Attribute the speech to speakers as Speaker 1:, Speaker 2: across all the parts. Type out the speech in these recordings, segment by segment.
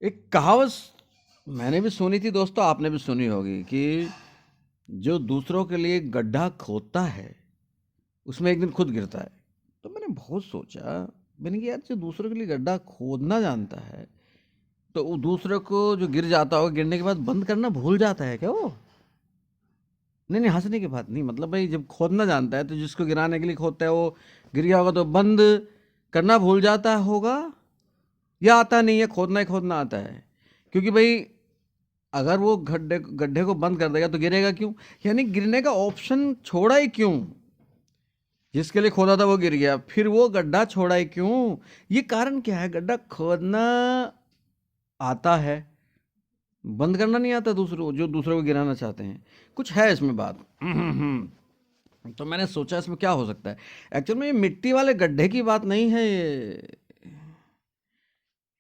Speaker 1: एक कहावत मैंने भी सुनी थी दोस्तों, आपने भी सुनी होगी कि जो दूसरों के लिए गड्ढा खोदता है उसमें एक दिन खुद गिरता है। तो मैंने बहुत सोचा, मैंने कहा यार जो दूसरों के लिए गड्ढा खोदना जानता है तो वो दूसरे को जो गिर जाता होगा गिरने के बाद बंद करना भूल जाता है क्या वो? नहीं नहीं, हंसने की बात नहीं, मतलब भाई जब खोदना जानता है तो जिसको गिराने के लिए खोदता है वो गिर गया होगा तो बंद करना भूल जाता होगा, या आता नहीं है, खोदना ही खोदना आता है। क्योंकि भाई अगर वो गड्ढे गड्ढे को बंद कर देगा तो गिरेगा क्यों? यानी गिरने का ऑप्शन छोड़ा ही क्यों? जिसके लिए खोदा था वो गिर गया, फिर वो गड्ढा छोड़ा ही क्यों? ये कारण क्या है? गड्ढा खोदना आता है, बंद करना नहीं आता दूसरों जो दूसरों को गिराना चाहते हैं। कुछ है इसमें बात। तो मैंने सोचा इसमें क्या हो सकता है। एक्चुअल में ये मिट्टी वाले गड्ढे की बात नहीं है,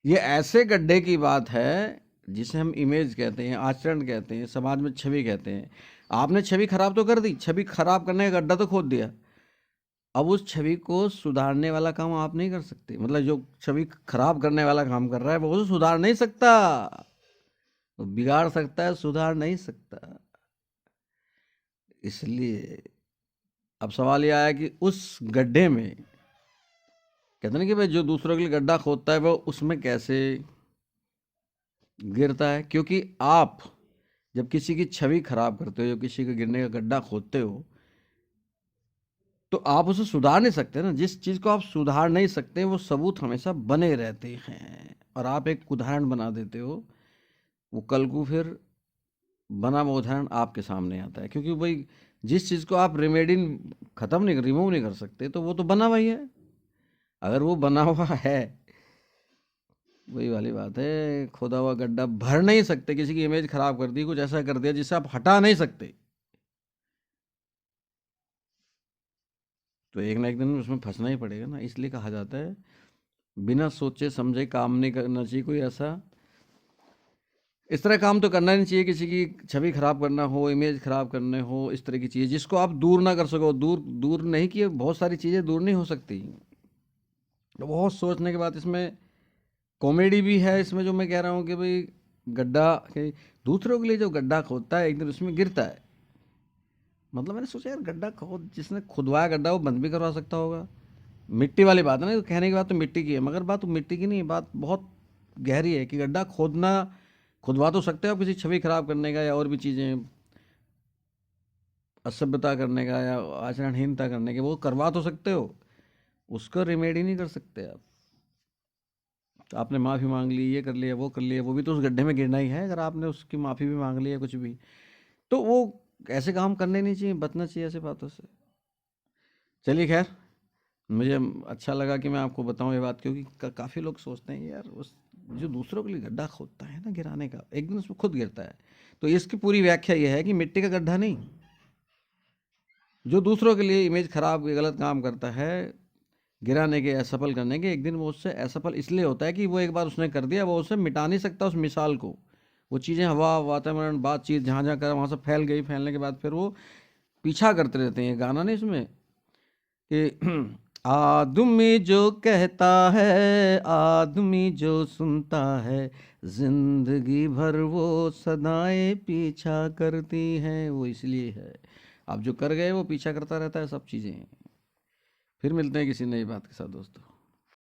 Speaker 1: ये ऐसे गड्ढे की बात है जिसे हम इमेज कहते हैं, आचरण कहते हैं, समाज में छवि कहते हैं। आपने छवि खराब तो कर दी, छवि खराब करने का गड्ढा तो खोद दिया। अब उस छवि को सुधारने वाला काम आप नहीं कर सकते। मतलब जो छवि खराब करने वाला काम कर रहा है वो उसे सुधार नहीं सकता, वो बिगाड़ सकता है, सुधार नहीं सकता। इसलिए अब सवाल यह आया कि उस गड्ढे में, कहते ना कि भाई जो दूसरों के लिए गड्ढा खोदता है वो उसमें कैसे गिरता है। क्योंकि आप जब किसी की छवि खराब करते हो, जब किसी के गिरने का गड्ढा खोदते हो, तो आप उसे सुधार नहीं सकते ना। जिस चीज़ को आप सुधार नहीं सकते वो सबूत हमेशा बने रहते हैं, और आप एक उदाहरण बना देते हो, वो कल को फिर बना हुआ उदाहरण आपके सामने आता है। क्योंकि भाई जिस चीज़ को आप रेमेडी खत्म नहीं, रिमूव नहीं कर सकते, तो वो तो बना हुआ ही है। अगर वो बना हुआ है, वही वाली बात है, खोदा हुआ गड्ढा भर नहीं सकते। किसी की इमेज खराब कर दी, कुछ ऐसा कर दिया जिसे आप हटा नहीं सकते, तो एक ना एक दिन उसमें फंसना ही पड़ेगा ना। इसलिए कहा जाता है बिना सोचे समझे काम नहीं करना चाहिए कोई ऐसा। इस तरह काम तो करना नहीं चाहिए, किसी की छवि खराब करना हो, इमेज खराब करने हो, इस तरह की चीज़ जिसको आप दूर ना कर सको। दूर दूर नहीं किए, बहुत सारी चीज़ें दूर नहीं हो सकती। तो बहुत सोचने के बाद इसमें कॉमेडी भी है इसमें, जो मैं कह रहा हूँ कि भाई गड्ढा कि दूसरों के लिए जो गड्ढा खोदता है एक दिन उसमें गिरता है। मतलब मैंने सोचा यार गड्ढा खोद, जिसने खुदवाया गड्ढा वो बंद भी करवा सकता होगा। मिट्टी वाली बात है ना, कहने की बात तो मिट्टी की है, मगर बात तो मिट्टी की नहीं, बात बहुत गहरी है कि गड्ढा खोदना, खुदवा तो सकते हो आप किसी छवि खराब करने का या और भी चीज़ें, असभ्यता करने का या आचरणहीनता करने के, वो करवा तो सकते हो, उसका रिमेडी नहीं कर सकते आप। तो आपने माफ़ी मांग ली, ये कर लिया, वो कर लिया, वो भी तो उस गड्ढे में गिरना ही है। अगर आपने उसकी माफ़ी भी मांग ली है कुछ भी, तो वो ऐसे काम करने नहीं चाहिए, बचना चाहिए ऐसे बातों से। चलिए खैर, मुझे अच्छा लगा कि मैं आपको बताऊं ये बात, क्योंकि काफ़ी लोग सोचते हैं यार उस जो दूसरों के लिए गड्ढा खोदता है ना गिराने का, एक दिन उसमें खुद गिरता है। तो इसकी पूरी व्याख्या यह है कि मिट्टी का गड्ढा नहीं, जो दूसरों के लिए इमेज खराब गलत काम करता है, गिराने के, असफल करने के, एक दिन वो उससे असफल इसलिए होता है कि वो एक बार उसने कर दिया, वो उसे मिटा नहीं सकता उस मिसाल को। वो चीज़ें हवा, वातावरण, बातचीत जहाँ जहाँ कर वहाँ से फैल गई, फैलने के बाद फिर वो पीछा करते रहते हैं। गाना नहीं इसमें कि आदमी जो कहता है, आदमी जो सुनता है, जिंदगी भर वो सदाएं पीछा करती हैं। वो इसलिए है, आप जो कर गए वो पीछा करता रहता है सब चीज़ें। फिर मिलते हैं किसी नई बात के साथ दोस्तों।